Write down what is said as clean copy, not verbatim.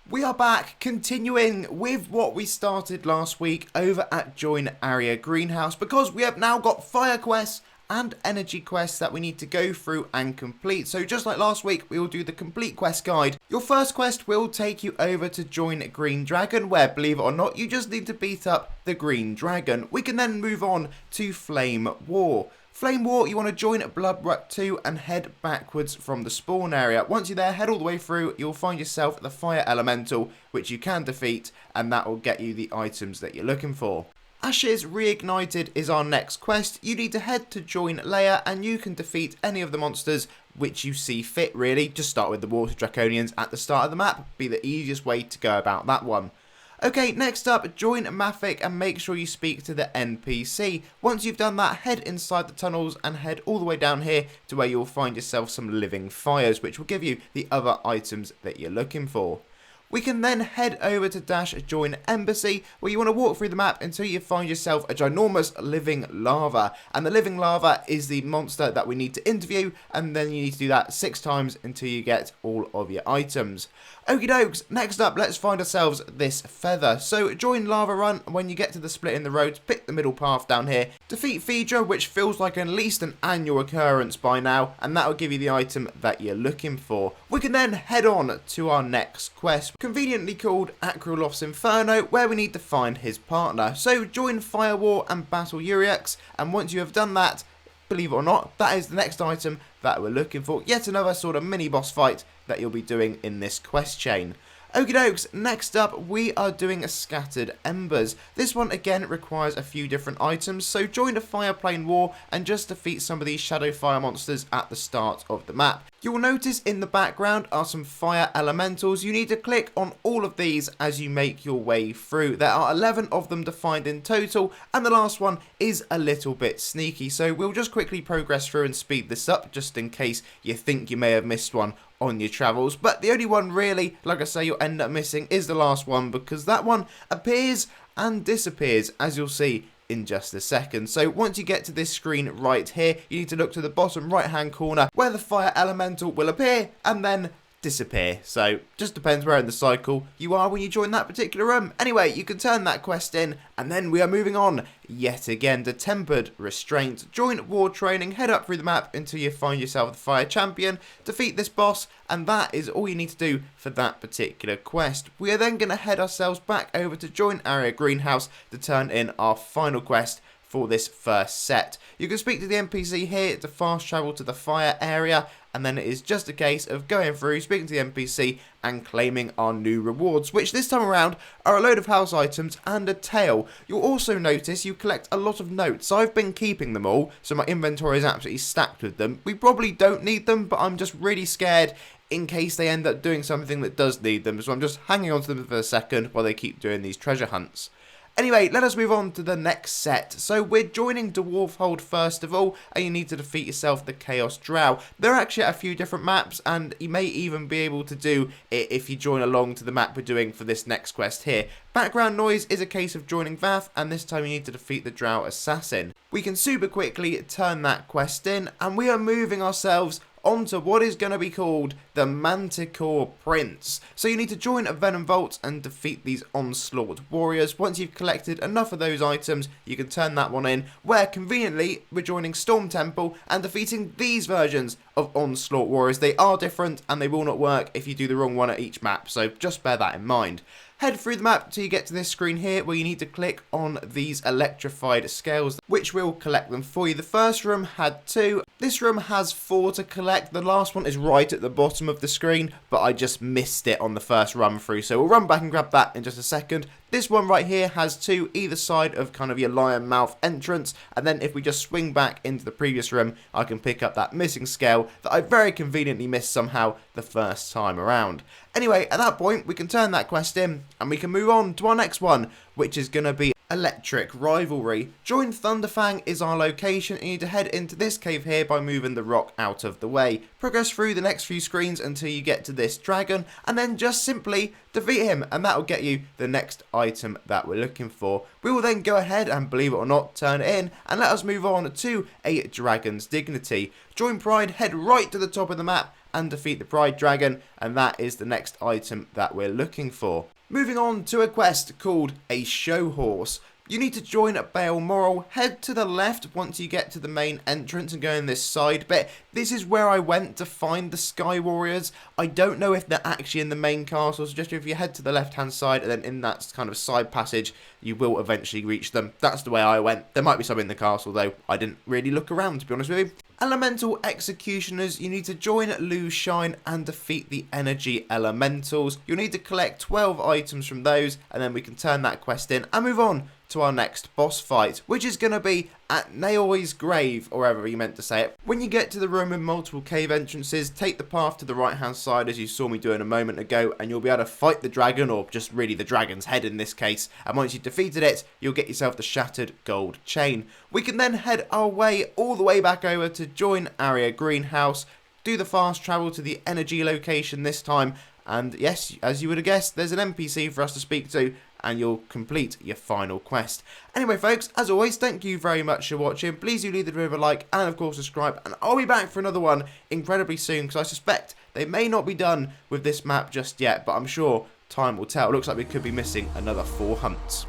We are back, continuing with what we started last week over at Join Aria Greenhouse, because we have now got fire quests and energy quests that we need to go through and complete. So just like last week, we will do the complete quest guide. Your first quest will take you over to join Green Dragon, where, believe it or not, you just need to beat up the Green Dragon. We can then move on to Flame War. Flame War, you want to join Bloodruck 2 and head backwards from the spawn area. Once you're there, head all the way through, you'll find yourself the Fire Elemental, which you can defeat, and that will get you the items that you're looking for. Ashes Reignited is our next quest. You need to head to join Lair, and you can defeat any of the monsters which you see fit, really. Just start with the Water Draconians at the start of the map, be the easiest way to go about that one. Okay, next up, join Mafik and make sure you speak to the NPC. Once you've done that, head inside the tunnels and head all the way down here to where you'll find yourself some living fires, which will give you the other items that you're looking for. We can then head over to join Embassy, where you want to walk through the map until you find yourself a ginormous living lava. And the living lava is the monster that we need to interview, and then you need to do that 6 times until you get all of your items. Okie dokes, next up, let's find ourselves this feather. So join Lava Run, and when you get to the split in the roads, pick the middle path down here. Defeat Phaedra, which feels like at least an annual occurrence by now, and that will give you the item that you're looking for. We can then head on to our next quest, conveniently called Akriloth's Inferno, where we need to find his partner. So join Fire War and battle Uriax, and once you have done that, believe it or not, that is the next item that we're looking for. Yet another sort of mini boss fight that you'll be doing in this quest chain. Okie dokes, next up we are doing a Scattered Embers. This one again requires a few different items, so join a Fire Plane War and just defeat some of these Shadow Fire monsters at the start of the map. You will notice in the background are some fire elementals. You need to click on all of these as you make your way through. There are 11 of them defined in total, and the last one is a little bit sneaky, so we'll just quickly progress through and speed this up just in case you think you may have missed one on your travels. But the only one really, like I say, you'll end up missing is the last one, because that one appears and disappears, as you'll see in just a second. So once you get to this screen right here, you need to look to the bottom right hand corner where the fire elemental will appear and then disappear. So just depends where in the cycle you are when you join that particular room. Anyway, you can turn that quest in, and then we are moving on yet again to Tempered Restraint. Join War Training, head up through the map until you find yourself the Fire Champion, defeat this boss, and that is all you need to do for that particular quest. We are then going to head ourselves back over to join Aria Greenhouse to turn in our final quest for this first set. You can speak to the NPC here to fast travel to the fire area, and then it is just a case of going through, speaking to the NPC and claiming our new rewards, which this time around are a load of house items and a tail. You'll also notice you collect a lot of notes. I've been keeping them all, so my inventory is absolutely stacked with them. We probably don't need them, but I'm just really scared in case they end up doing something that does need them, so I'm just hanging on to them for a second while they keep doing these treasure hunts. Anyway, let us move on to the next set. So we're joining Dwarfhold first of all, and you need to defeat yourself the Chaos Drow. There are actually a few different maps, and you may even be able to do it if you join along to the map we're doing for this next quest here. Background noise is a case of joining Vath, and this time you need to defeat the Drow Assassin. We can super quickly turn that quest in, and we are moving ourselves onto what is going to be called the Manticore Prince. So you need to join a Venom Vault and defeat these Onslaught Warriors. Once you've collected enough of those items, you can turn that one in, where conveniently we're joining Storm Temple and defeating these versions of Onslaught Warriors. They are different and they will not work if you do the wrong one at each map, so just bear that in mind. Head through the map till you get to this screen here, where you need to click on these electrified scales, which will collect them for you. The first room had 2. This room has 4 to collect. The last one is right at the bottom of the screen, but I just missed it on the first run through, so we'll run back and grab that in just a second. This one right here has 2 either side of kind of your lion mouth entrance, and then if we just swing back into the previous room, I can pick up that missing scale that I very conveniently missed somehow the first time around. Anyway, at that point, we can turn that quest in, and we can move on to our next one, which is going to be Electric Rivalry. Join Thunderfang is our location, and you need to head into this cave here by moving the rock out of the way. Progress through the next few screens until you get to this dragon, and then just simply defeat him, and that will get you the next item that we're looking for. We will then go ahead and, believe it or not, turn it in, and let us move on to a Dragon's Dignity. Join Pride, head right to the top of the map, and defeat the Pride Dragon, and that is the next item that we're looking for. Moving on to a quest called a Show Horse. You need to join Balmoral, head to the left once you get to the main entrance and go in this side bit. This is where I went to find the Sky Warriors. I don't know if they're actually in the main castle, so just if you head to the left hand side and then in that kind of side passage, you will eventually reach them. That's the way I went. There might be some in the castle though. I didn't really look around, to be honest with you. Elemental Executioners, you need to join Lose Shine and defeat the Energy Elementals. You'll need to collect 12 items from those, and then we can turn that quest in and move on to our next boss fight, which is going to be at Naoi's Grave, or however you meant to say it. When you get to the room with multiple cave entrances, take the path to the right hand side as you saw me doing a moment ago, and you'll be able to fight the dragon, or just really the dragon's head in this case, and once you've defeated it, you'll get yourself the Shattered Gold Chain. We can then head our way all the way back over to join Aria Greenhouse, do the fast travel to the energy location this time, and yes, as you would have guessed, there's an NPC for us to speak to, and you'll complete your final quest. Anyway folks, as always, thank you very much for watching. Please do leave the video a like and of course subscribe, and I'll be back for another one incredibly soon, because I suspect they may not be done with this map just yet, but I'm sure time will tell. Looks like we could be missing another 4 hunts.